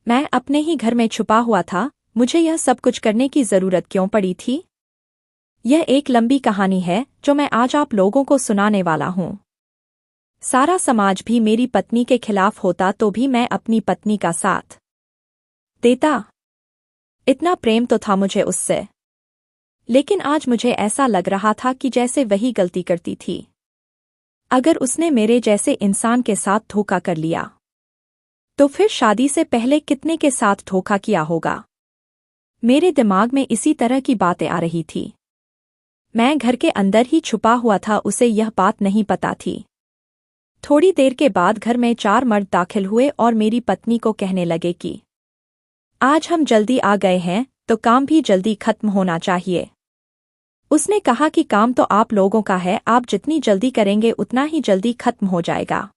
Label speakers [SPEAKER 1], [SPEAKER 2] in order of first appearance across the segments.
[SPEAKER 1] मैं अपने ही घर में छुपा हुआ था, मुझे यह सब कुछ करने की जरूरत क्यों पड़ी थी? यह एक लंबी कहानी है जो मैं आज आप लोगों को सुनाने वाला हूँ। सारा समाज भी मेरी पत्नी के खिलाफ होता तो भी मैं अपनी पत्नी का साथ देता। इतना प्रेम तो था मुझे उससे, लेकिन आज मुझे ऐसा लग रहा था कि जैसे वही गलती करती थी। अगर उसने मेरे जैसे इंसान के साथ धोखा कर लिया तो फिर शादी से पहले कितने के साथ धोखा किया होगा। मेरे दिमाग में इसी तरह की बातें आ रही थी। मैं घर के अंदर ही छुपा हुआ था, उसे यह बात नहीं पता थी। थोड़ी देर के बाद घर में 4 मर्द दाखिल हुए और मेरी पत्नी को कहने लगे कि आज हम जल्दी आ गए हैं तो काम भी जल्दी खत्म होना चाहिए। उसने कहा कि काम तो आप लोगों का है, आप जितनी जल्दी करेंगे उतना ही जल्दी खत्म हो जाएगा।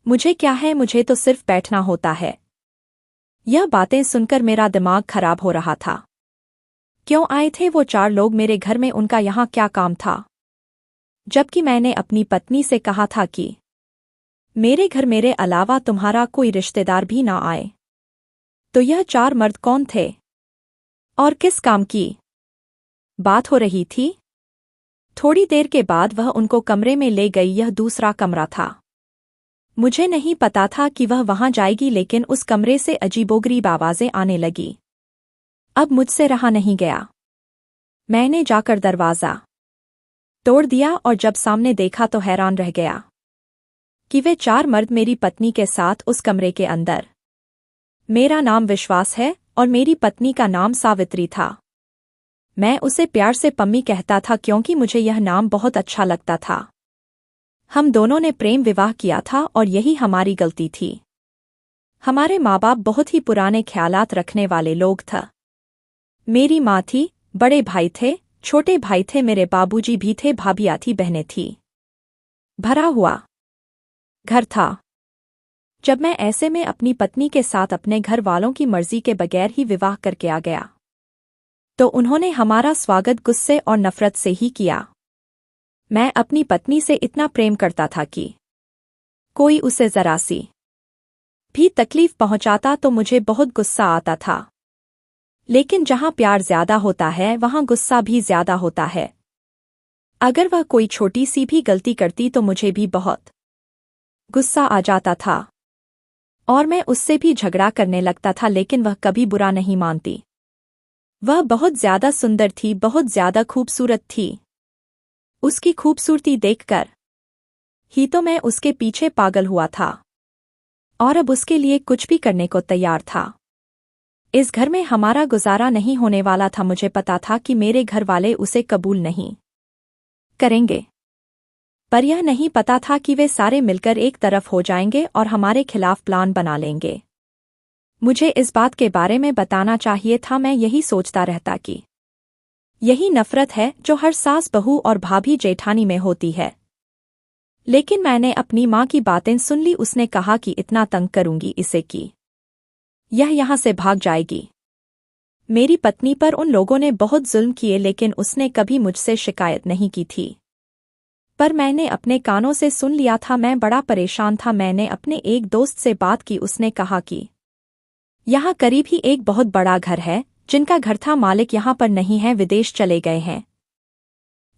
[SPEAKER 1] मुझे क्या है, मुझे तो सिर्फ बैठना होता है। यह बातें सुनकर मेरा दिमाग खराब हो रहा था। क्यों आए थे वो 4 लोग मेरे घर में, उनका यहाँ क्या काम था? जबकि मैंने अपनी पत्नी से कहा था कि मेरे घर मेरे अलावा तुम्हारा कोई रिश्तेदार भी ना आए। तो यह 4 मर्द कौन थे और किस काम की बात हो रही थी? थोड़ी देर के बाद वह उनको कमरे में ले गई। यह दूसरा कमरा था। मुझे नहीं पता था कि वह वहां जाएगी, लेकिन उस कमरे से अजीबोगरीब आवाजें आने लगी। अब मुझसे रहा नहीं गया। मैंने जाकर दरवाजा तोड़ दिया और जब सामने देखा तो हैरान रह गया कि वे 4 मर्द मेरी पत्नी के साथ उस कमरे के अंदर। मेरा नाम विश्वास है और मेरी पत्नी का नाम सावित्री था। मैं उसे प्यार से पम्मी कहता था क्योंकि मुझे यह नाम बहुत अच्छा लगता था। हम दोनों ने प्रेम विवाह किया था और यही हमारी गलती थी। हमारे माँ बाप बहुत ही पुराने ख्यालात रखने वाले लोग थे। मेरी माँ थी, बड़े भाई थे, छोटे भाई थे, मेरे बाबूजी भी थे, भाभियाँ थी, बहनें थी। भरा हुआ घर था। जब मैं ऐसे में अपनी पत्नी के साथ अपने घर वालों की मर्जी के बगैर ही विवाह करके आ गया तो उन्होंने हमारा स्वागत गुस्से और नफरत से ही किया। मैं अपनी पत्नी से इतना प्रेम करता था कि कोई उसे जरा सी भी तकलीफ पहुंचाता तो मुझे बहुत गुस्सा आता था। लेकिन जहां प्यार ज्यादा होता है वहां गुस्सा भी ज्यादा होता है। अगर वह कोई छोटी सी भी गलती करती तो मुझे भी बहुत गुस्सा आ जाता था और मैं उससे भी झगड़ा करने लगता था, लेकिन वह कभी बुरा नहीं मानती। वह बहुत ज्यादा सुंदर थी, बहुत ज्यादा खूबसूरत थी। उसकी खूबसूरती देखकर ही तो मैं उसके पीछे पागल हुआ था और अब उसके लिए कुछ भी करने को तैयार था। इस घर में हमारा गुजारा नहीं होने वाला था। मुझे पता था कि मेरे घर वाले उसे कबूल नहीं करेंगे, पर यह नहीं पता था कि वे सारे मिलकर एक तरफ हो जाएंगे और हमारे खिलाफ प्लान बना लेंगे। मुझे इस बात के बारे में बताना चाहिए था। मैं यही सोचता रहता कि यही नफरत है जो हर सास बहू और भाभी जेठानी में होती है। लेकिन मैंने अपनी माँ की बातें सुन ली। उसने कहा कि इतना तंग करूंगी इसे कि यह यहाँ से भाग जाएगी। मेरी पत्नी पर उन लोगों ने बहुत जुल्म किए, लेकिन उसने कभी मुझसे शिकायत नहीं की थी। पर मैंने अपने कानों से सुन लिया था। मैं बड़ा परेशान था। मैंने अपने एक दोस्त से बात की। उसने कहा कि यहाँ करीब ही एक बहुत बड़ा घर है जिनका घर था, मालिक यहाँ पर नहीं है, विदेश चले गए हैं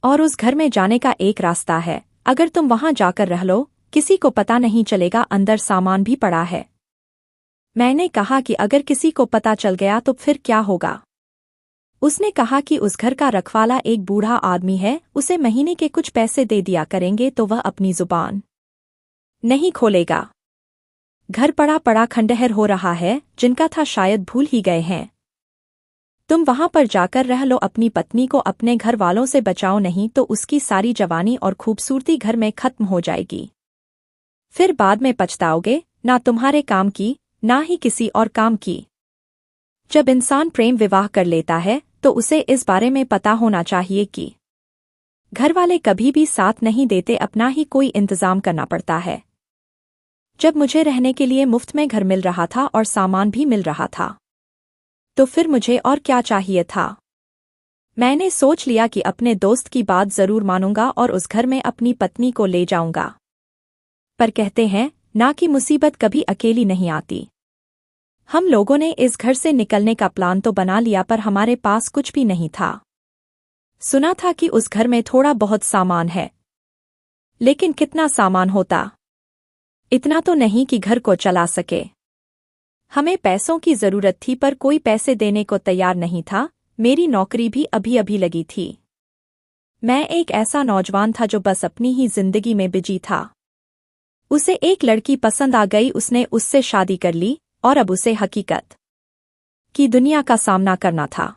[SPEAKER 1] और उस घर में जाने का एक रास्ता है। अगर तुम वहां जाकर रह लो, किसी को पता नहीं चलेगा, अंदर सामान भी पड़ा है। मैंने कहा कि अगर किसी को पता चल गया तो फिर क्या होगा? उसने कहा कि उस घर का रखवाला एक बूढ़ा आदमी है, उसे महीने के कुछ पैसे दे दिया करेंगे तो वह अपनी जुबान नहीं खोलेगा। घर पड़ा पड़ा खंडहर हो रहा है, जिनका था शायद भूल ही गए हैं। तुम वहां पर जाकर रह लो, अपनी पत्नी को अपने घर वालों से बचाओ, नहीं तो उसकी सारी जवानी और खूबसूरती घर में खत्म हो जाएगी। फिर बाद में पछताओगे, ना तुम्हारे काम की ना ही किसी और काम की। जब इंसान प्रेम विवाह कर लेता है तो उसे इस बारे में पता होना चाहिए कि घर वाले कभी भी साथ नहीं देते, अपना ही कोई इंतजाम करना पड़ता है। जब मुझे रहने के लिए मुफ्त में घर मिल रहा था और सामान भी मिल रहा था तो फिर मुझे और क्या चाहिए था? मैंने सोच लिया कि अपने दोस्त की बात जरूर मानूंगा और उस घर में अपनी पत्नी को ले जाऊंगा। पर कहते हैं ना कि मुसीबत कभी अकेली नहीं आती। हम लोगों ने इस घर से निकलने का प्लान तो बना लिया पर हमारे पास कुछ भी नहीं था। सुना था कि उस घर में थोड़ा बहुत सामान है, लेकिन कितना सामान होता? इतना तो नहीं कि घर को चला सके। हमें पैसों की जरूरत थी पर कोई पैसे देने को तैयार नहीं था। मेरी नौकरी भी अभी अभी लगी थी। मैं एक ऐसा नौजवान था जो बस अपनी ही जिंदगी में बिजी था। उसे एक लड़की पसंद आ गई, उसने उससे शादी कर ली और अब उसे हकीकत की दुनिया का सामना करना था।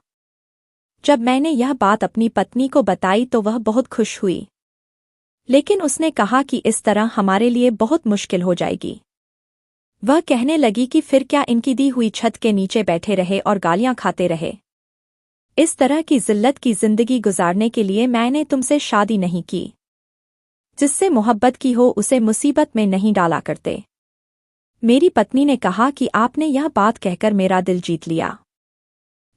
[SPEAKER 1] जब मैंने यह बात अपनी पत्नी को बताई तो वह बहुत खुश हुई, लेकिन उसने कहा कि इस तरह हमारे लिए बहुत मुश्किल हो जाएगी। वह कहने लगी कि फिर क्या इनकी दी हुई छत के नीचे बैठे रहे और गालियां खाते रहे। इस तरह की जिल्लत की जिंदगी गुजारने के लिए मैंने तुमसे शादी नहीं की। जिससे मोहब्बत की हो उसे मुसीबत में नहीं डाला करते। मेरी पत्नी ने कहा कि आपने यह बात कहकर मेरा दिल जीत लिया।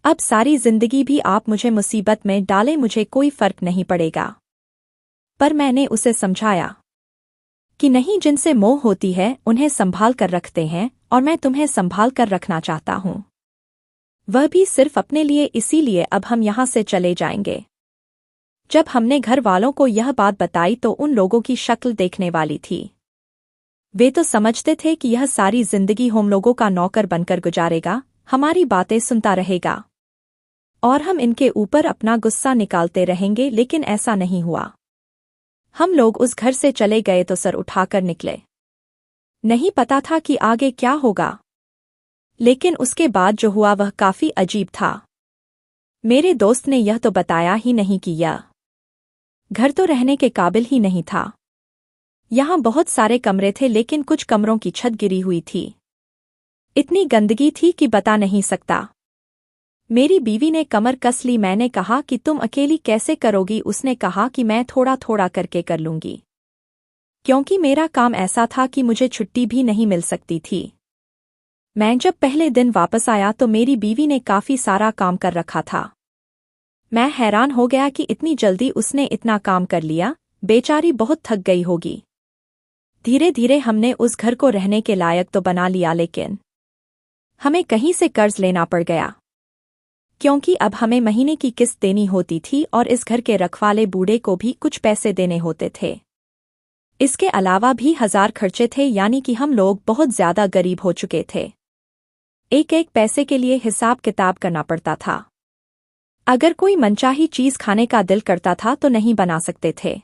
[SPEAKER 1] अब सारी जिंदगी भी आप मुझे मुसीबत में डालें, मुझे कोई फर्क नहीं पड़ेगा। पर मैंने उसे समझाया कि नहीं, जिनसे मोह होती है उन्हें संभाल कर रखते हैं और मैं तुम्हें संभाल कर रखना चाहता हूं। वह भी सिर्फ अपने लिए, इसीलिए अब हम यहां से चले जाएंगे। जब हमने घर वालों को यह बात बताई तो उन लोगों की शक्ल देखने वाली थी। वे तो समझते थे कि यह सारी जिंदगी हम लोगों का नौकर बनकर गुजारेगा, हमारी बातें सुनता रहेगा और हम इनके ऊपर अपना गुस्सा निकालते रहेंगे, लेकिन ऐसा नहीं हुआ। हम लोग उस घर से चले गए तो सर उठाकर निकले। नहीं पता था कि आगे क्या होगा, लेकिन उसके बाद जो हुआ वह काफी अजीब था। मेरे दोस्त ने यह तो बताया ही नहीं कि यह घर तो रहने के काबिल ही नहीं था। यहाँ बहुत सारे कमरे थे, लेकिन कुछ कमरों की छत गिरी हुई थी। इतनी गंदगी थी कि बता नहीं सकता। मेरी बीवी ने कमर कस ली। मैंने कहा कि तुम अकेली कैसे करोगी? उसने कहा कि मैं थोड़ा थोड़ा करके कर लूंगी, क्योंकि मेरा काम ऐसा था कि मुझे छुट्टी भी नहीं मिल सकती थी। मैं जब पहले दिन वापस आया तो मेरी बीवी ने काफी सारा काम कर रखा था। मैं हैरान हो गया कि इतनी जल्दी उसने इतना काम कर लिया। बेचारी बहुत थक गई होगी। धीरे धीरे हमने उस घर को रहने के लायक तो बना लिया, लेकिन हमें कहीं से कर्ज लेना पड़ गया, क्योंकि अब हमें महीने की किस्त देनी होती थी और इस घर के रखवाले बूढ़े को भी कुछ पैसे देने होते थे। इसके अलावा भी 1000 खर्चे थे, यानी कि हम लोग बहुत ज्यादा गरीब हो चुके थे। एक एक पैसे के लिए हिसाब किताब करना पड़ता था। अगर कोई मनचाही चीज खाने का दिल करता था तो नहीं बना सकते थे,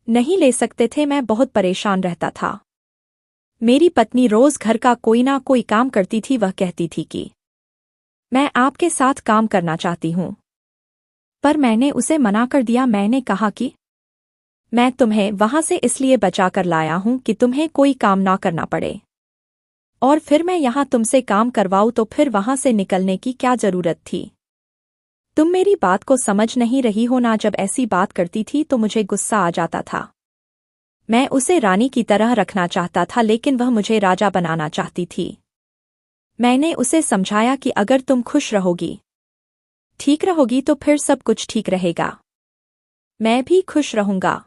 [SPEAKER 1] नहीं ले सकते थे। मैं बहुत परेशान रहता था। मेरी पत्नी रोज घर का कोई ना कोई काम करती थी। वह कहती थी कि मैं आपके साथ काम करना चाहती हूं, पर मैंने उसे मना कर दिया। मैंने कहा कि मैं तुम्हें वहां से इसलिए बचा कर लाया हूं कि तुम्हें कोई काम ना करना पड़े, और फिर मैं यहां तुमसे काम करवाऊं तो फिर वहां से निकलने की क्या जरूरत थी? तुम मेरी बात को समझ नहीं रही हो ना। जब ऐसी बात करती थी तो मुझे गुस्सा आ जाता था। मैं उसे रानी की तरह रखना चाहता था, लेकिन वह मुझे राजा बनाना चाहती थी। मैंने उसे समझाया कि अगर तुम खुश रहोगी, ठीक रहोगी तो फिर सब कुछ ठीक रहेगा। मैं भी खुश रहूंगा।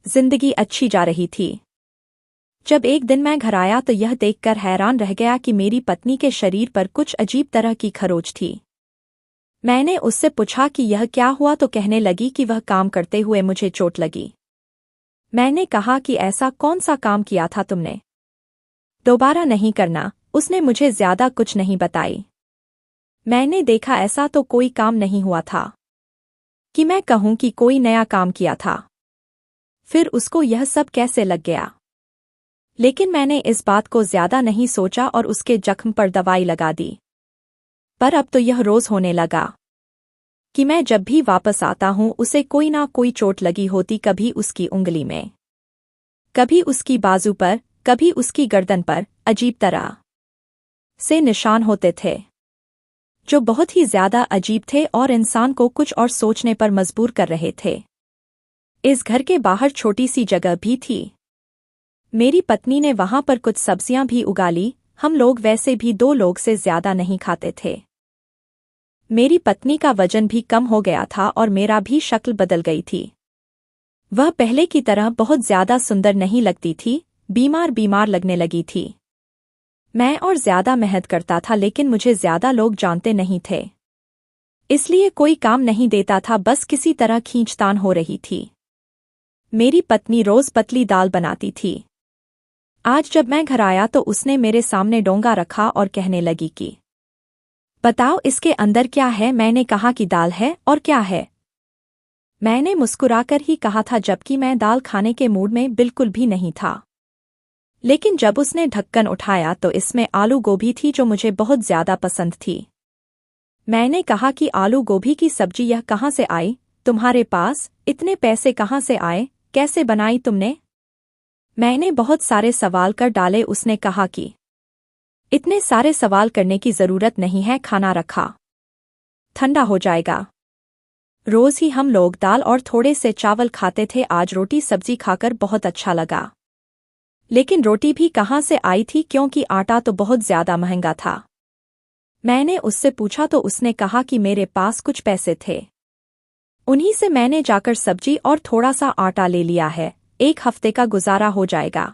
[SPEAKER 1] जिंदगी अच्छी जा रही थी। जब एक दिन मैं घर आया तो यह देखकर हैरान रह गया कि मेरी पत्नी के शरीर पर कुछ अजीब तरह की खरोच थी। मैंने उससे पूछा कि यह क्या हुआ तो कहने लगी कि वह काम करते हुए मुझे चोट लगी। मैंने कहा कि ऐसा कौन सा काम किया था तुमने? दोबारा नहीं करना। उसने मुझे ज्यादा कुछ नहीं बताई। मैंने देखा ऐसा तो कोई काम नहीं हुआ था कि मैं कहूं कि कोई नया काम किया था। फिर उसको यह सब कैसे लग गया? लेकिन मैंने इस बात को ज्यादा नहीं सोचा और उसके जख्म पर दवाई लगा दी। पर अब तो यह रोज होने लगा कि मैं जब भी वापस आता हूं उसे कोई ना कोई चोट लगी होती। कभी उसकी उंगली में, कभी उसकी बाजू पर, कभी उसकी गर्दन पर अजीब तरह से निशान होते थे, जो बहुत ही ज्यादा अजीब थे और इंसान को कुछ और सोचने पर मजबूर कर रहे थे। इस घर के बाहर छोटी सी जगह भी थी। मेरी पत्नी ने वहां पर कुछ सब्जियां भी उगा ली। हम लोग वैसे भी 2 लोग से ज्यादा नहीं खाते थे। मेरी पत्नी का वजन भी कम हो गया था और मेरा भी शक्ल बदल गई थी। वह पहले की तरह बहुत ज्यादा सुंदर नहीं लगती थी, बीमार बीमार लगने लगी थी। मैं और ज्यादा मेहनत करता था लेकिन मुझे ज्यादा लोग जानते नहीं थे, इसलिए कोई काम नहीं देता था, बस किसी तरह खींचतान हो रही थी। मेरी पत्नी रोज पतली दाल बनाती थी। आज जब मैं घर आया तो उसने मेरे सामने डोंगा रखा और कहने लगी कि बताओ इसके अंदर क्या है। मैंने कहा कि दाल है। और क्या है? मैंने मुस्कुराकर ही कहा था, जबकि मैं दाल खाने के मूड में बिल्कुल भी नहीं था। लेकिन जब उसने ढक्कन उठाया तो इसमें आलू गोभी थी जो मुझे बहुत ज्यादा पसंद थी। मैंने कहा कि आलू गोभी की सब्जी यह कहाँ से आई? तुम्हारे पास इतने पैसे कहाँ से आए? कैसे बनाई तुमने? मैंने बहुत सारे सवाल कर डाले। उसने कहा कि इतने सारे सवाल करने की जरूरत नहीं है, खाना रखा, ठंडा हो जाएगा। रोज ही हम लोग दाल और थोड़े से चावल खाते थे, आज रोटी सब्जी खाकर बहुत अच्छा लगा। लेकिन रोटी भी कहाँ से आई थी, क्योंकि आटा तो बहुत ज्यादा महंगा था। मैंने उससे पूछा तो उसने कहा कि मेरे पास कुछ पैसे थे, उन्हीं से मैंने जाकर सब्जी और थोड़ा सा आटा ले लिया है, 1 हफ्ते का गुजारा हो जाएगा।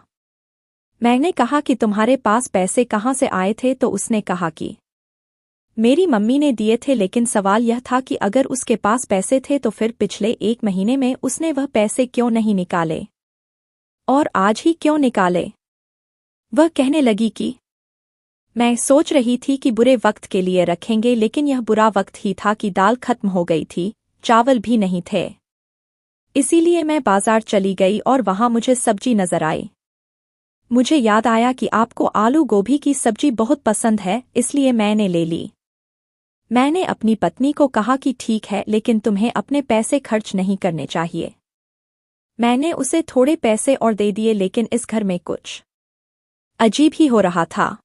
[SPEAKER 1] मैंने कहा कि तुम्हारे पास पैसे कहाँ से आए थे? तो उसने कहा कि मेरी मम्मी ने दिए थे। लेकिन सवाल यह था कि अगर उसके पास पैसे थे तो फिर पिछले 1 महीने में उसने वह पैसे क्यों नहीं निकाले और आज ही क्यों निकाले? वह कहने लगी कि मैं सोच रही थी कि बुरे वक्त के लिए रखेंगे, लेकिन यह बुरा वक्त ही था कि दाल खत्म हो गई थी, चावल भी नहीं थे। इसीलिए मैं बाजार चली गई और वहां मुझे सब्जी नजर आई। मुझे याद आया कि आपको आलू गोभी की सब्जी बहुत पसंद है, इसलिए मैंने ले ली। मैंने अपनी पत्नी को कहा कि ठीक है, लेकिन तुम्हें अपने पैसे खर्च नहीं करने चाहिए। मैंने उसे थोड़े पैसे और दे दिए, लेकिन इस घर में कुछ अजीब ही हो रहा था।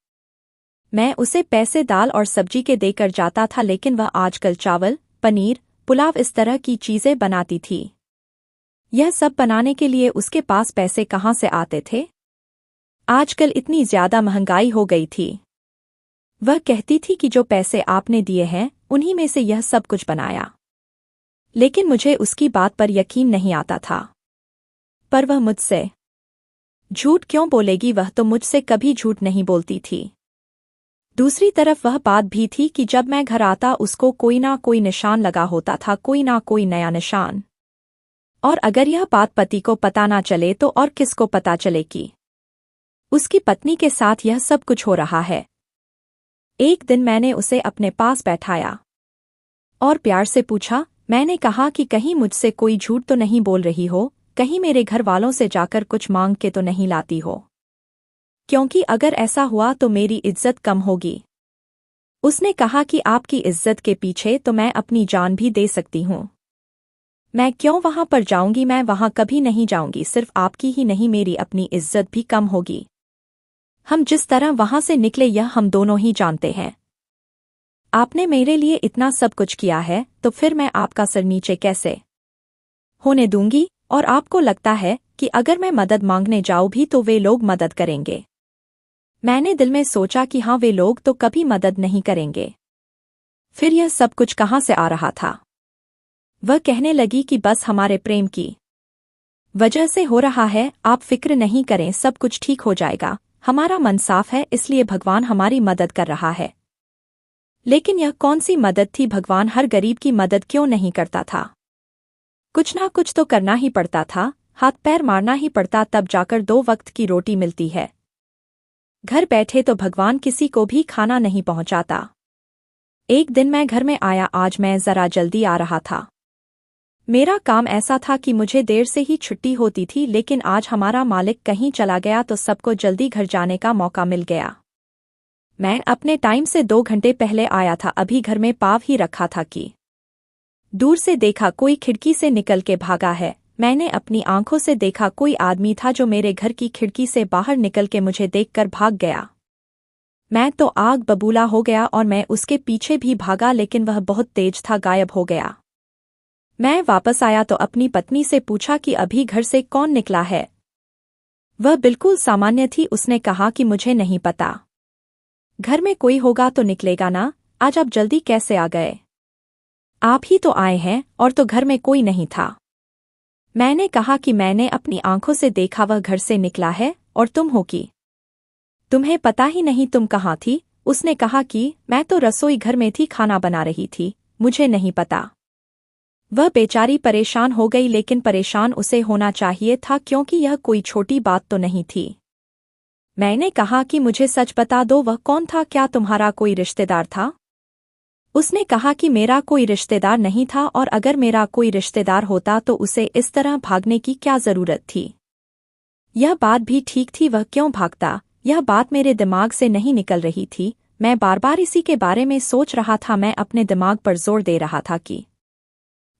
[SPEAKER 1] मैं उसे पैसे दाल और सब्जी के देकर जाता था, लेकिन वह आजकल चावल, पनीर, पुलाव इस तरह की चीजें बनाती थी। यह सब बनाने के लिए उसके पास पैसे कहाँ से आते थे? आजकल इतनी ज्यादा महंगाई हो गई थी। वह कहती थी कि जो पैसे आपने दिए हैं उन्हीं में से यह सब कुछ बनाया। लेकिन मुझे उसकी बात पर यकीन नहीं आता था। पर वह मुझसे झूठ क्यों बोलेगी? वह तो मुझसे कभी झूठ नहीं बोलती थी। दूसरी तरफ वह बात भी थी कि जब मैं घर आता उसको कोई ना कोई निशान लगा होता था, कोई ना कोई नया निशान। और अगर यह बात पति को पता ना चले तो और किसको पता चले कि उसकी पत्नी के साथ यह सब कुछ हो रहा है? एक दिन मैंने उसे अपने पास बैठाया और प्यार से पूछा। मैंने कहा कि कहीं मुझसे कोई झूठ तो नहीं बोल रही हो, कहीं मेरे घर वालों से जाकर कुछ मांग के तो नहीं लाती हो, क्योंकि अगर ऐसा हुआ तो मेरी इज्जत कम होगी। उसने कहा कि आपकी इज्जत के पीछे तो मैं अपनी जान भी दे सकती हूँ। मैं क्यों वहां पर जाऊंगी? मैं वहां कभी नहीं जाऊंगी। सिर्फ आपकी ही नहीं, मेरी अपनी इज्जत भी कम होगी। हम जिस तरह वहां से निकले यह हम दोनों ही जानते हैं। आपने मेरे लिए इतना सब कुछ किया है, तो फिर मैं आपका सर नीचे कैसे होने दूंगी? और आपको लगता है कि अगर मैं मदद मांगने जाऊं भी तो वे लोग मदद करेंगे? मैंने दिल में सोचा कि हाँ, वे लोग तो कभी मदद नहीं करेंगे। फिर यह सब कुछ कहाँ से आ रहा था? वह कहने लगी कि बस हमारे प्रेम की वजह से हो रहा है, आप फिक्र नहीं करें, सब कुछ ठीक हो जाएगा। हमारा मन साफ है, इसलिए भगवान हमारी मदद कर रहा है। लेकिन यह कौन सी मदद थी? भगवान हर गरीब की मदद क्यों नहीं करता था? कुछ ना कुछ तो करना ही पड़ता था, हाथ पैर मारना ही पड़ता, तब जाकर 2 वक्त की रोटी मिलती है। घर बैठे तो भगवान किसी को भी खाना नहीं पहुंचाता। एक दिन मैं घर में आया। आज मैं जरा जल्दी आ रहा था। मेरा काम ऐसा था कि मुझे देर से ही छुट्टी होती थी, लेकिन आज हमारा मालिक कहीं चला गया तो सबको जल्दी घर जाने का मौका मिल गया। मैं अपने टाइम से 2 घंटे पहले आया था। अभी घर में पाँव ही रखा था कि दूर से देखा कोई खिड़की से निकल के भागा है। मैंने अपनी आंखों से देखा कोई आदमी था जो मेरे घर की खिड़की से बाहर निकल के मुझे देखकर भाग गया। मैं तो आग बबूला हो गया और मैं उसके पीछे भी भागा, लेकिन वह बहुत तेज था, गायब हो गया। मैं वापस आया तो अपनी पत्नी से पूछा कि अभी घर से कौन निकला है? वह बिल्कुल सामान्य थी। उसने कहा कि मुझे नहीं पता, घर में कोई होगा तो निकलेगा ना। आज आप जल्दी कैसे आ गए? आप ही तो आए हैं और तो घर में कोई नहीं था। मैंने कहा कि मैंने अपनी आंखों से देखा, वह घर से निकला है और तुम हो कि तुम्हें पता ही नहीं तुम कहाँ थी? उसने कहा कि मैं तो रसोई घर में थी, खाना बना रही थी, मुझे नहीं पता। वह बेचारी परेशान हो गई, लेकिन परेशान उसे होना चाहिए था क्योंकि यह कोई छोटी बात तो नहीं थी। मैंने कहा कि मुझे सच बता दो, वह कौन था? क्या तुम्हारा कोई रिश्तेदार था? उसने कहा कि मेरा कोई रिश्तेदार नहीं था, और अगर मेरा कोई रिश्तेदार होता तो उसे इस तरह भागने की क्या जरूरत थी? यह बात भी ठीक थी, वह क्यों भागता? यह बात मेरे दिमाग से नहीं निकल रही थी। मैं बार बार इसी के बारे में सोच रहा था। मैं अपने दिमाग पर जोर दे रहा था कि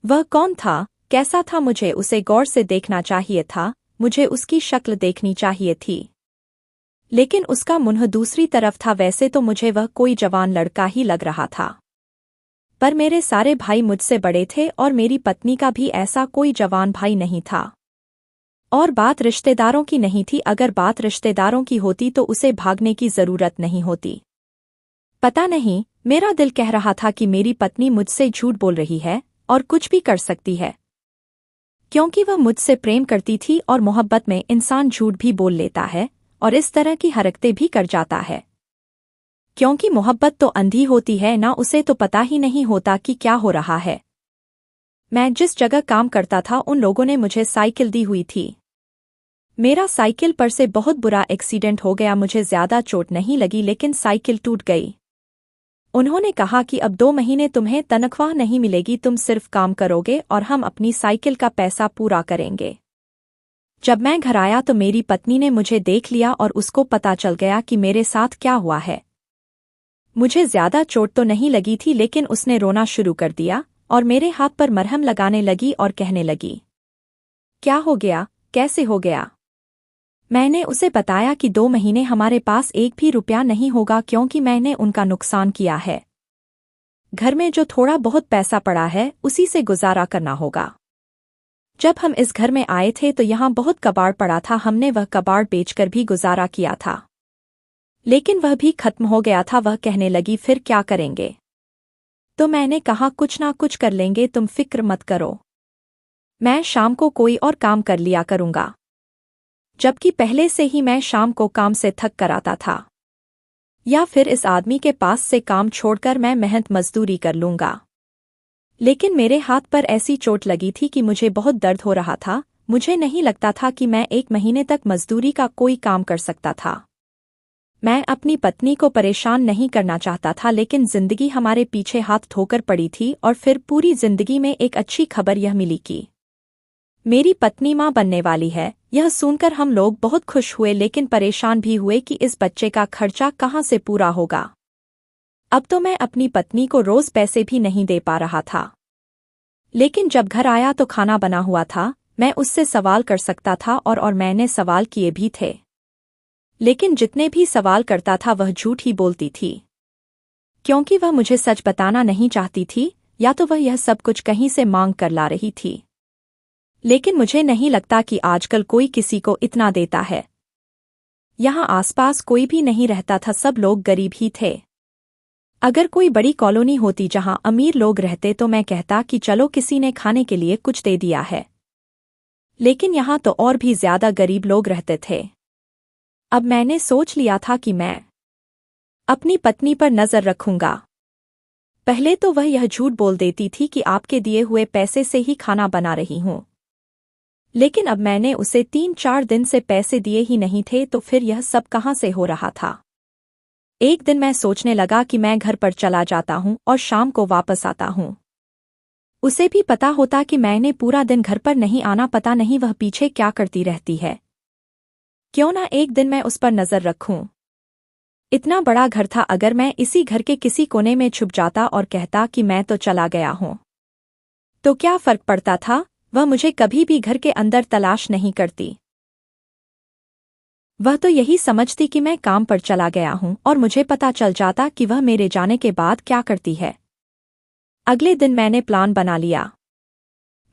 [SPEAKER 1] वह कौन था, कैसा था, मुझे उसे गौर से देखना चाहिए था, मुझे उसकी शक्ल देखनी चाहिए थी। लेकिन उसका मुंह दूसरी तरफ था। वैसे तो मुझे वह कोई जवान लड़का ही लग रहा था, पर मेरे सारे भाई मुझसे बड़े थे और मेरी पत्नी का भी ऐसा कोई जवान भाई नहीं था। और बात रिश्तेदारों की नहीं थी। अगर बात रिश्तेदारों की होती तो उसे भागने की जरूरत नहीं होती। पता नहीं, मेरा दिल कह रहा था कि मेरी पत्नी मुझसे झूठ बोल रही है और कुछ भी कर सकती है, क्योंकि वह मुझसे प्रेम करती थी, और मोहब्बत में इंसान झूठ भी बोल लेता है और इस तरह की हरकतें भी कर जाता है, क्योंकि मोहब्बत तो अंधी होती है ना, उसे तो पता ही नहीं होता कि क्या हो रहा है। मैं जिस जगह काम करता था उन लोगों ने मुझे साइकिल दी हुई थी। मेरा साइकिल पर से बहुत बुरा एक्सीडेंट हो गया। मुझे ज्यादा चोट नहीं लगी, लेकिन साइकिल टूट गई। उन्होंने कहा कि अब 2 महीने तुम्हें तनख्वाह नहीं मिलेगी, तुम सिर्फ काम करोगे और हम अपनी साइकिल का पैसा पूरा करेंगे। जब मैं घर आया तो मेरी पत्नी ने मुझे देख लिया और उसको पता चल गया कि मेरे साथ क्या हुआ है। मुझे ज्यादा चोट तो नहीं लगी थी, लेकिन उसने रोना शुरू कर दिया और मेरे हाथ पर मरहम लगाने लगी और कहने लगी, क्या हो गया, कैसे हो गया? मैंने उसे बताया कि 2 महीने हमारे पास एक भी रुपया नहीं होगा, क्योंकि मैंने उनका नुकसान किया है। घर में जो थोड़ा बहुत पैसा पड़ा है उसी से गुजारा करना होगा। जब हम इस घर में आए थे तो यहाँ बहुत कबाड़ पड़ा था, हमने वह कबाड़ बेचकर भी गुजारा किया था, लेकिन वह भी खत्म हो गया था। वह कहने लगी, फिर क्या करेंगे? तो मैंने कहा, कुछ ना कुछ कर लेंगे, तुम फिक्र मत करो, मैं शाम को कोई और काम कर लिया करूँगा। जबकि पहले से ही मैं शाम को काम से थक कर आता था, या फिर इस आदमी के पास से काम छोड़कर मैं मेहनत मजदूरी कर लूँगा। लेकिन मेरे हाथ पर ऐसी चोट लगी थी कि मुझे बहुत दर्द हो रहा था। मुझे नहीं लगता था कि मैं 1 महीने तक मजदूरी का कोई काम कर सकता था। मैं अपनी पत्नी को परेशान नहीं करना चाहता था, लेकिन जिंदगी हमारे पीछे हाथ धोकर पड़ी थी। और फिर पूरी जिंदगी में एक अच्छी खबर यह मिली कि मेरी पत्नी मां बनने वाली है। यह सुनकर हम लोग बहुत खुश हुए, लेकिन परेशान भी हुए कि इस बच्चे का खर्चा कहाँ से पूरा होगा। अब तो मैं अपनी पत्नी को रोज पैसे भी नहीं दे पा रहा था, लेकिन जब घर आया तो खाना बना हुआ था। मैं उससे सवाल कर सकता था और मैंने सवाल किए भी थे, लेकिन जितने भी सवाल करता था वह झूठ ही बोलती थी, क्योंकि वह मुझे सच बताना नहीं चाहती थी, या तो वह यह सब कुछ कहीं से मांग कर ला रही थी। लेकिन मुझे नहीं लगता कि आजकल कोई किसी को इतना देता है। यहाँ आसपास कोई भी नहीं रहता था, सब लोग गरीब ही थे। अगर कोई बड़ी कॉलोनी होती जहाँ अमीर लोग रहते तो मैं कहता कि चलो किसी ने खाने के लिए कुछ दे दिया है, लेकिन यहाँ तो और भी ज्यादा गरीब लोग रहते थे। अब मैंने सोच लिया था कि मैं अपनी पत्नी पर नजर रखूंगा। पहले तो वह यह झूठ बोल देती थी कि आपके दिए हुए पैसे से ही खाना बना रही हूं, लेकिन अब मैंने उसे 3-4 दिन से पैसे दिए ही नहीं थे, तो फिर यह सब कहाँ से हो रहा था। एक दिन मैं सोचने लगा कि मैं घर पर चला जाता हूँ और शाम को वापस आता हूँ। उसे भी पता होता कि मैंने पूरा दिन घर पर नहीं आना, पता नहीं वह पीछे क्या करती रहती है। क्यों ना एक दिन मैं उस पर नजर रखूं। इतना बड़ा घर था, अगर मैं इसी घर के किसी कोने में छुप जाता और कहता कि मैं तो चला गया हूं, तो क्या फर्क पड़ता था? वह मुझे कभी भी घर के अंदर तलाश नहीं करती। वह तो यही समझती कि मैं काम पर चला गया हूं, और मुझे पता चल जाता कि वह मेरे जाने के बाद क्या करती है। अगले दिन मैंने प्लान बना लिया।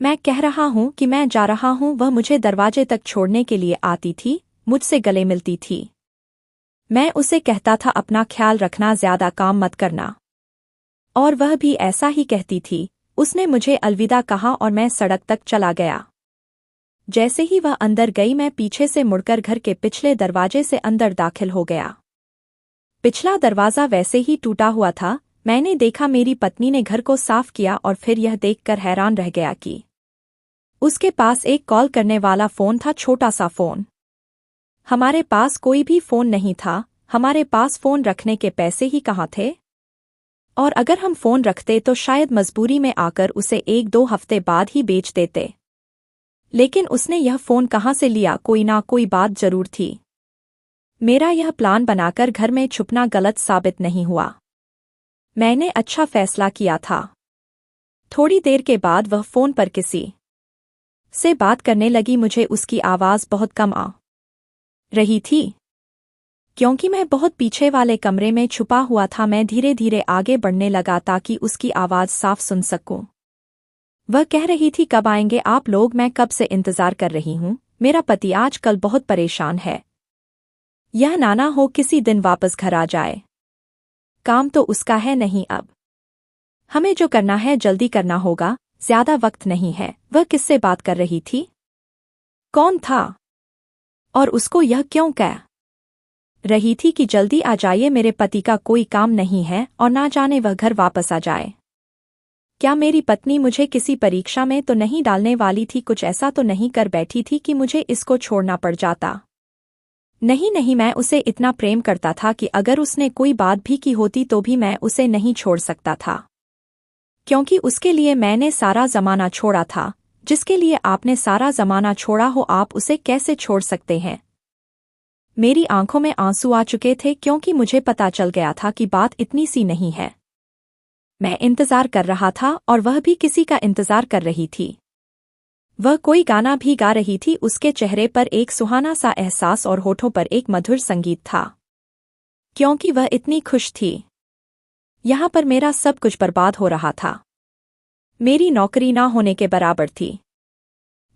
[SPEAKER 1] मैं कह रहा हूं कि मैं जा रहा हूं, वह मुझे दरवाजे तक छोड़ने के लिए आती थी, मुझसे गले मिलती थी। मैं उसे कहता था अपना ख्याल रखना, ज्यादा काम मत करना, और वह भी ऐसा ही कहती थी। उसने मुझे अलविदा कहा और मैं सड़क तक चला गया। जैसे ही वह अंदर गई मैं पीछे से मुड़कर घर के पिछले दरवाजे से अंदर दाखिल हो गया। पिछला दरवाज़ा वैसे ही टूटा हुआ था। मैंने देखा मेरी पत्नी ने घर को साफ किया और फिर यह देखकर हैरान रह गया कि उसके पास एक कॉल करने वाला फ़ोन था, छोटा सा फ़ोन। हमारे पास कोई भी फ़ोन नहीं था। हमारे पास फ़ोन रखने के पैसे ही कहाँ थे? और अगर हम फ़ोन रखते तो शायद मजबूरी में आकर उसे 1-2 हफ्ते बाद ही बेच देते। लेकिन उसने यह फ़ोन कहाँ से लिया? कोई ना कोई बात जरूर थी। मेरा यह प्लान बनाकर घर में छुपना गलत साबित नहीं हुआ। मैंने अच्छा फैसला किया था। थोड़ी देर के बाद वह फ़ोन पर किसी से बात करने लगी। मुझे उसकी आवाज़ बहुत कम आ रही थी क्योंकि मैं बहुत पीछे वाले कमरे में छुपा हुआ था। मैं धीरे धीरे आगे बढ़ने लगा ताकि उसकी आवाज़ साफ सुन सकूं। वह कह रही थी, कब आएंगे आप लोग? मैं कब से इंतज़ार कर रही हूँ। मेरा पति आजकल बहुत परेशान है। यह नाना हो किसी दिन वापस घर आ जाए। काम तो उसका है नहीं, अब हमें जो करना है जल्दी करना होगा, ज्यादा वक्त नहीं है। वह किससे बात कर रही थी? कौन था? और उसको यह क्यों कह रही थी कि जल्दी आ जाइए, मेरे पति का कोई काम नहीं है और ना जाने वह घर वापस आ जाए? क्या मेरी पत्नी मुझे किसी परीक्षा में तो नहीं डालने वाली थी? कुछ ऐसा तो नहीं कर बैठी थी कि मुझे इसको छोड़ना पड़ जाता? नहीं नहीं, मैं उसे इतना प्रेम करता था कि अगर उसने कोई बात भी की होती तो भी मैं उसे नहीं छोड़ सकता था, क्योंकि उसके लिए मैंने सारा ज़माना छोड़ा था। जिसके लिए आपने सारा ज़माना छोड़ा हो, आप उसे कैसे छोड़ सकते हैं? मेरी आंखों में आंसू आ चुके थे क्योंकि मुझे पता चल गया था कि बात इतनी सी नहीं है। मैं इंतज़ार कर रहा था और वह भी किसी का इंतज़ार कर रही थी। वह कोई गाना भी गा रही थी। उसके चेहरे पर एक सुहाना सा एहसास और होठों पर एक मधुर संगीत था, क्योंकि वह इतनी खुश थी। यहाँ पर मेरा सब कुछ बर्बाद हो रहा था। मेरी नौकरी ना होने के बराबर थी।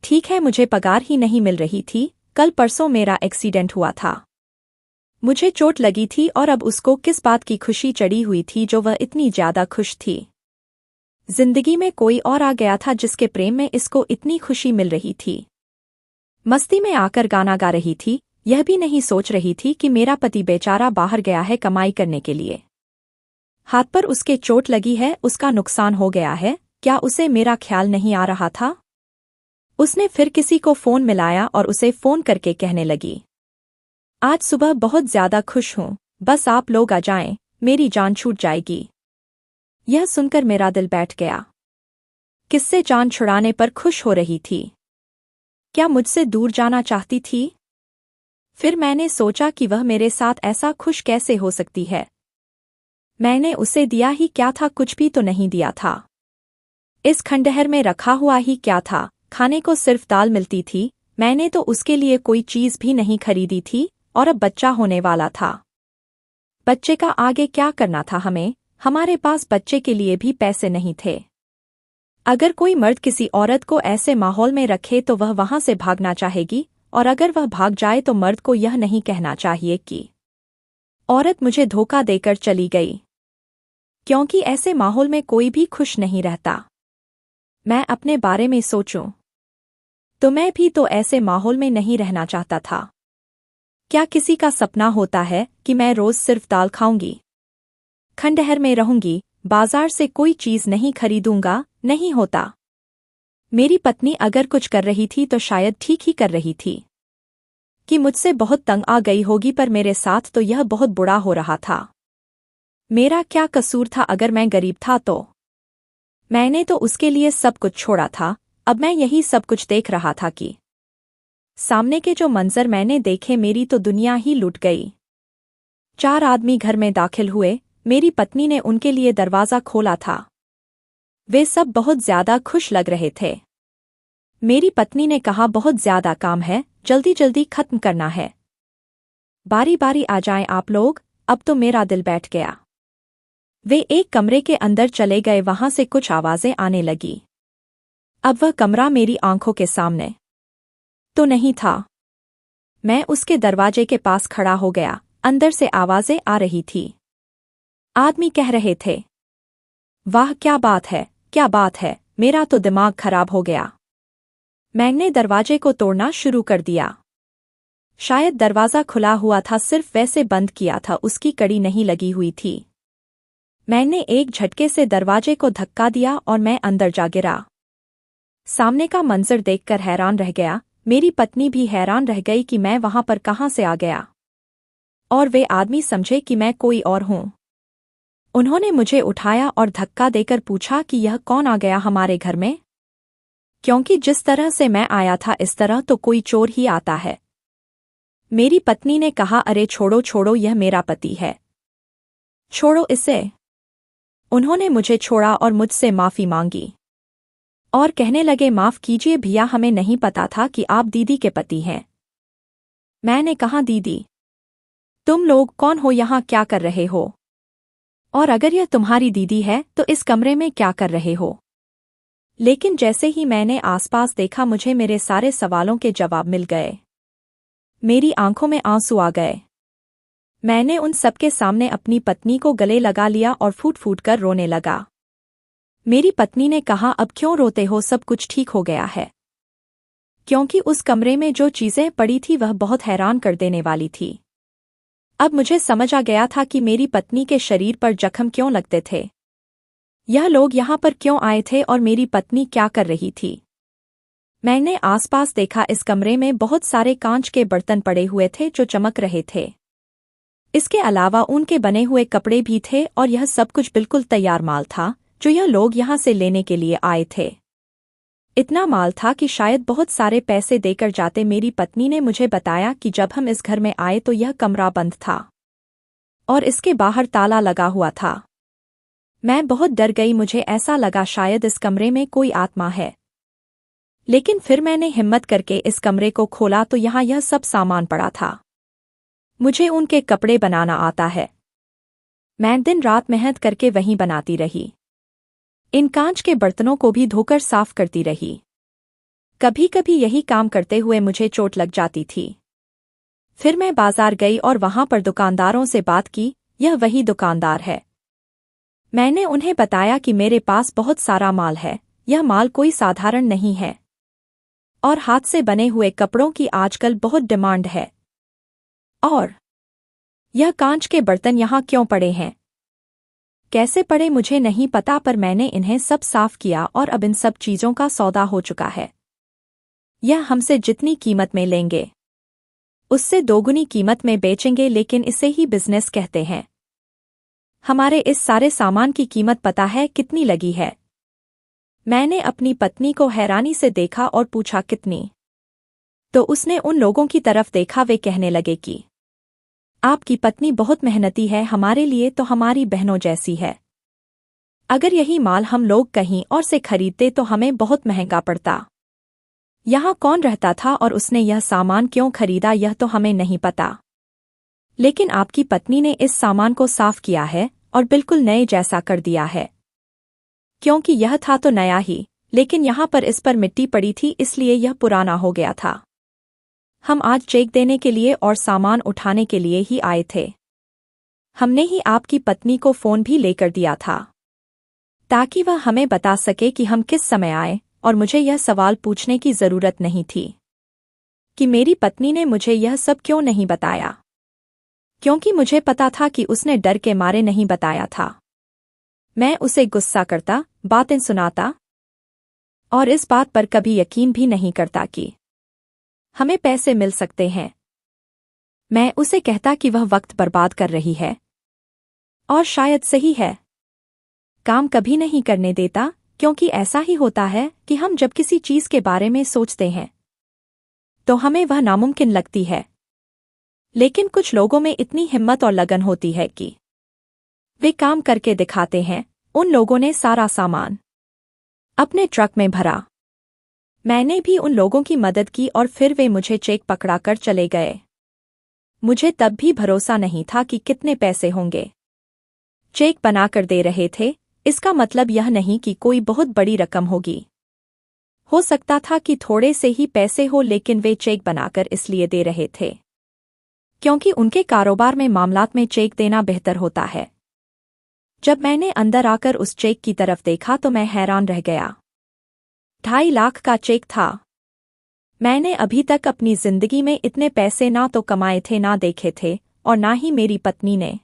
[SPEAKER 1] ठीक है, मुझे पगार ही नहीं मिल रही थी। कल परसों मेरा एक्सीडेंट हुआ था, मुझे चोट लगी थी और अब उसको किस बात की खुशी चढ़ी हुई थी जो वह इतनी ज्यादा खुश थी। जिंदगी में कोई और आ गया था जिसके प्रेम में इसको इतनी खुशी मिल रही थी। मस्ती में आकर गाना गा रही थी। यह भी नहीं सोच रही थी कि मेरा पति बेचारा बाहर गया है कमाई करने के लिए। हाथ पर उसके चोट लगी है, उसका नुकसान हो गया है। क्या उसे मेरा ख्याल नहीं आ रहा था? उसने फिर किसी को फ़ोन मिलाया और उसे फ़ोन करके कहने लगी, आज सुबह बहुत ज्यादा खुश हूँ, बस आप लोग आ जाएं, मेरी जान छूट जाएगी। यह सुनकर मेरा दिल बैठ गया। किससे जान छुड़ाने पर खुश हो रही थी? क्या मुझसे दूर जाना चाहती थी? फिर मैंने सोचा कि वह मेरे साथ ऐसा खुश कैसे हो सकती है। मैंने उसे दिया ही क्या था? कुछ भी तो नहीं दिया था। इस खंडहर में रखा हुआ ही क्या था? खाने को सिर्फ दाल मिलती थी। मैंने तो उसके लिए कोई चीज भी नहीं खरीदी थी और अब बच्चा होने वाला था। बच्चे का आगे क्या करना था हमें? हमारे पास बच्चे के लिए भी पैसे नहीं थे। अगर कोई मर्द किसी औरत को ऐसे माहौल में रखे तो वह वहां से भागना चाहेगी, और अगर वह भाग जाए तो मर्द को यह नहीं कहना चाहिए कि औरत मुझे धोखा देकर चली गई, क्योंकि ऐसे माहौल में कोई भी खुश नहीं रहता। मैं अपने बारे में सोचूं तो मैं भी तो ऐसे माहौल में नहीं रहना चाहता था। क्या किसी का सपना होता है कि मैं रोज सिर्फ दाल खाऊंगी, खंडहर में रहूंगी, बाजार से कोई चीज नहीं खरीदूंगा? नहीं होता। मेरी पत्नी अगर कुछ कर रही थी तो शायद ठीक ही कर रही थी कि मुझसे बहुत तंग आ गई होगी, पर मेरे साथ तो यह बहुत बुरा हो रहा था। मेरा क्या कसूर था? अगर मैं गरीब था तो मैंने तो उसके लिए सब कुछ छोड़ा था। अब मैं यही सब कुछ देख रहा था कि सामने के जो मंजर मैंने देखे, मेरी तो दुनिया ही लुट गई। 4 आदमी घर में दाखिल हुए। मेरी पत्नी ने उनके लिए दरवाज़ा खोला था। वे सब बहुत ज्यादा खुश लग रहे थे। मेरी पत्नी ने कहा, बहुत ज्यादा काम है, जल्दी जल्दी खत्म करना है। बारी बारी आ जाएं आप लोग। अब तो मेरा दिल बैठ गया। वे एक कमरे के अंदर चले गए। वहां से कुछ आवाजें आने लगी। अब वह कमरा मेरी आंखों के सामने तो नहीं था। मैं उसके दरवाजे के पास खड़ा हो गया। अंदर से आवाजें आ रही थी। आदमी कह रहे थे, वाह क्या बात है, क्या बात है। मेरा तो दिमाग खराब हो गया। मैंने दरवाजे को तोड़ना शुरू कर दिया। शायद दरवाज़ा खुला हुआ था, सिर्फ वैसे बंद किया था, उसकी कड़ी नहीं लगी हुई थी। मैंने एक झटके से दरवाजे को धक्का दिया और मैं अंदर जा गिरा। सामने का मंजर देखकर हैरान रह गया। मेरी पत्नी भी हैरान रह गई कि मैं वहां पर कहां से आ गया, और वे आदमी समझे कि मैं कोई और हूं। उन्होंने मुझे उठाया और धक्का देकर पूछा कि यह कौन आ गया हमारे घर में, क्योंकि जिस तरह से मैं आया था इस तरह तो कोई चोर ही आता है। मेरी पत्नी ने कहा, अरे छोड़ो छोड़ो, यह मेरा पति है, छोड़ो इसे। उन्होंने मुझे छोड़ा और मुझसे माफी मांगी और कहने लगे, माफ कीजिए भैया, हमें नहीं पता था कि आप दीदी के पति हैं। मैंने कहा, दीदी तुम लोग कौन हो, यहाँ क्या कर रहे हो, और अगर यह तुम्हारी दीदी है तो इस कमरे में क्या कर रहे हो। लेकिन जैसे ही मैंने आसपास देखा, मुझे मेरे सारे सवालों के जवाब मिल गए। मेरी आंखों में आंसू आ गए। मैंने उन सबके सामने अपनी पत्नी को गले लगा लिया और फूट फूट कर रोने लगा। मेरी पत्नी ने कहा, अब क्यों रोते हो, सब कुछ ठीक हो गया है। क्योंकि उस कमरे में जो चीजें पड़ी थी वह बहुत हैरान कर देने वाली थी। अब मुझे समझ आ गया था कि मेरी पत्नी के शरीर पर जख्म क्यों लगते थे, यह लोग यहाँ पर क्यों आए थे और मेरी पत्नी क्या कर रही थी। मैंने आसपास देखा, इस कमरे में बहुत सारे कांच के बर्तन पड़े हुए थे जो चमक रहे थे। इसके अलावा उनके बने हुए कपड़े भी थे और यह सब कुछ बिल्कुल तैयार माल था जो यह लोग यहाँ से लेने के लिए आए थे। इतना माल था कि शायद बहुत सारे पैसे देकर जाते। मेरी पत्नी ने मुझे बताया कि जब हम इस घर में आए तो यह कमरा बंद था और इसके बाहर ताला लगा हुआ था। मैं बहुत डर गई, मुझे ऐसा लगा शायद इस कमरे में कोई आत्मा है। लेकिन फिर मैंने हिम्मत करके इस कमरे को खोला तो यहाँ यह सब सामान पड़ा था। मुझे उनके कपड़े बनाना आता है। मैं दिन रात मेहनत करके वहीं बनाती रही। इन कांच के बर्तनों को भी धोकर साफ करती रही। कभी कभी यही काम करते हुए मुझे चोट लग जाती थी। फिर मैं बाजार गई और वहां पर दुकानदारों से बात की। यह वही दुकानदार है। मैंने उन्हें बताया कि मेरे पास बहुत सारा माल है, यह माल कोई साधारण नहीं है और हाथ से बने हुए कपड़ों की आजकल बहुत डिमांड है। और यह कांच के बर्तन यहाँ क्यों पड़े हैं, कैसे पड़े मुझे नहीं पता, पर मैंने इन्हें सब साफ किया और अब इन सब चीजों का सौदा हो चुका है। यह हमसे जितनी कीमत में लेंगे उससे दोगुनी कीमत में बेचेंगे, लेकिन इसे ही बिजनेस कहते हैं। हमारे इस सारे सामान की कीमत पता है कितनी लगी है। मैंने अपनी पत्नी को हैरानी से देखा और पूछा, कितनी? तो उसने उन लोगों की तरफ देखा। वे कहने लगे कि आपकी पत्नी बहुत मेहनती है, हमारे लिए तो हमारी बहनों जैसी है। अगर यही माल हम लोग कहीं और से खरीदते तो हमें बहुत महंगा पड़ता। यहाँ कौन रहता था और उसने यह सामान क्यों खरीदा यह तो हमें नहीं पता, लेकिन आपकी पत्नी ने इस सामान को साफ किया है और बिल्कुल नए जैसा कर दिया है। क्योंकि यह था तो नया ही, लेकिन यहाँ पर इस पर मिट्टी पड़ी थी इसलिए यह पुराना हो गया था। हम आज चेक देने के लिए और सामान उठाने के लिए ही आए थे। हमने ही आपकी पत्नी को फोन भी लेकर दिया था ताकि वह हमें बता सके कि हम किस समय आए, और मुझे यह सवाल पूछने की जरूरत नहीं थी कि मेरी पत्नी ने मुझे यह सब क्यों नहीं बताया, क्योंकि मुझे पता था कि उसने डर के मारे नहीं बताया था। मैं उसे गुस्सा करता, बातें सुनाता और इस बात पर कभी यकीन भी नहीं करता कि हमें पैसे मिल सकते हैं। मैं उसे कहता कि वह वक्त बर्बाद कर रही है और शायद सही है। काम कभी नहीं करने देता, क्योंकि ऐसा ही होता है कि हम जब किसी चीज के बारे में सोचते हैं तो हमें वह नामुमकिन लगती है। लेकिन कुछ लोगों में इतनी हिम्मत और लगन होती है कि वे काम करके दिखाते हैं। उन लोगों ने सारा सामान अपने ट्रक में भरा। मैंने भी उन लोगों की मदद की और फिर वे मुझे चेक पकड़ाकर चले गए। मुझे तब भी भरोसा नहीं था कि कितने पैसे होंगे। चेक बनाकर दे रहे थे, इसका मतलब यह नहीं कि कोई बहुत बड़ी रकम होगी। हो सकता था कि थोड़े से ही पैसे हो, लेकिन वे चेक बनाकर इसलिए दे रहे थे क्योंकि उनके कारोबार में मामलात में चेक देना बेहतर होता है। जब मैंने अंदर आकर उस चेक की तरफ देखा तो मैं हैरान रह गया। 2.5 लाख का चेक था। मैंने अभी तक अपनी जिंदगी में इतने पैसे ना तो कमाए थे ना देखे थे, और ना ही मेरी पत्नी ने।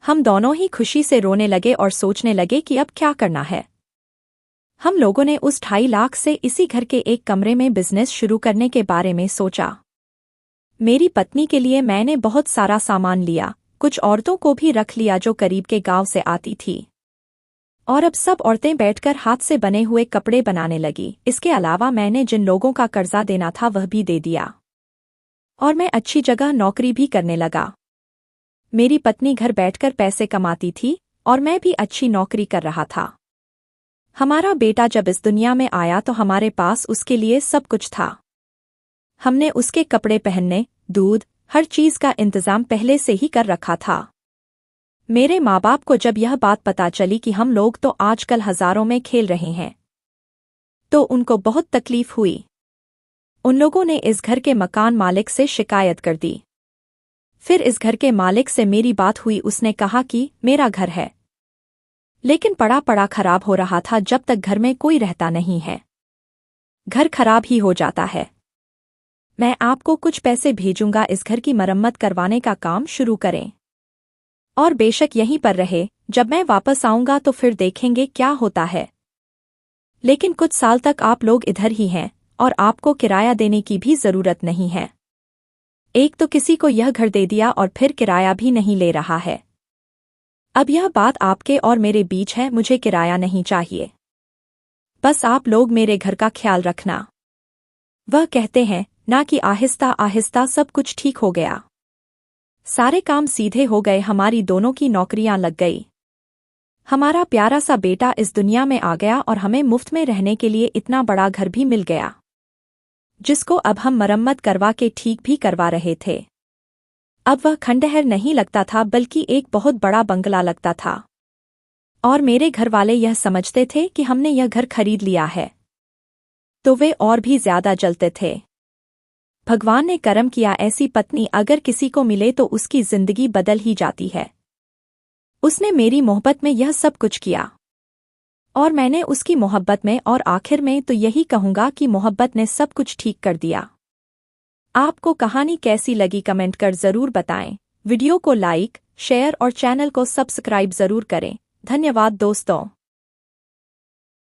[SPEAKER 1] हम दोनों ही खुशी से रोने लगे और सोचने लगे कि अब क्या करना है। हम लोगों ने उस 2.5 लाख से इसी घर के एक कमरे में बिजनेस शुरू करने के बारे में सोचा। मेरी पत्नी के लिए मैंने बहुत सारा सामान लिया, कुछ औरतों को भी रख लिया जो करीब के गांव से आती थी। और अब सब औरतें बैठकर हाथ से बने हुए कपड़े बनाने लगी। इसके अलावा मैंने जिन लोगों का कर्जा देना था वह भी दे दिया, और मैं अच्छी जगह नौकरी भी करने लगा। मेरी पत्नी घर बैठकर पैसे कमाती थी और मैं भी अच्छी नौकरी कर रहा था। हमारा बेटा जब इस दुनिया में आया तो हमारे पास उसके लिए सब कुछ था। हमने उसके कपड़े पहनने, दूध, हर चीज का इंतजाम पहले से ही कर रखा था। मेरे माँ बाप को जब यह बात पता चली कि हम लोग तो आजकल हजारों में खेल रहे हैं, तो उनको बहुत तकलीफ हुई। उन लोगों ने इस घर के मकान मालिक से शिकायत कर दी। फिर इस घर के मालिक से मेरी बात हुई। उसने कहा कि मेरा घर है, लेकिन पड़ा पड़ा खराब हो रहा था। जब तक घर में कोई रहता नहीं है, घर खराब ही हो जाता है। मैं आपको कुछ पैसे भेजूंगा, इस घर की मरम्मत करवाने का काम शुरू करें, और बेशक यहीं पर रहे। जब मैं वापस आऊंगा तो फिर देखेंगे क्या होता है। लेकिन कुछ साल तक आप लोग इधर ही हैं और आपको किराया देने की भी जरूरत नहीं है। एक तो किसी को यह घर दे दिया और फिर किराया भी नहीं ले रहा है। अब यह बात आपके और मेरे बीच है, मुझे किराया नहीं चाहिए, बस आप लोग मेरे घर का ख्याल रखना। वह कहते हैं ना कि आहिस्ता आहिस्ता सब कुछ ठीक हो गया। सारे काम सीधे हो गए, हमारी दोनों की नौकरियां लग गई। हमारा प्यारा सा बेटा इस दुनिया में आ गया और हमें मुफ्त में रहने के लिए इतना बड़ा घर भी मिल गया, जिसको अब हम मरम्मत करवा के ठीक भी करवा रहे थे। अब वह खंडहर नहीं लगता था बल्कि एक बहुत बड़ा बंगला लगता था। और मेरे घर वाले यह समझते थे कि हमने यह घर खरीद लिया है, तो वे और भी ज्यादा जलते थे। भगवान ने कर्म किया, ऐसी पत्नी अगर किसी को मिले तो उसकी जिंदगी बदल ही जाती है। उसने मेरी मोहब्बत में यह सब कुछ किया और मैंने उसकी मोहब्बत में, और आखिर में तो यही कहूंगा कि मोहब्बत ने सब कुछ ठीक कर दिया। आपको कहानी कैसी लगी कमेंट कर जरूर बताएं। वीडियो को लाइक, शेयर और चैनल को सब्सक्राइब जरूर करें। धन्यवाद दोस्तों।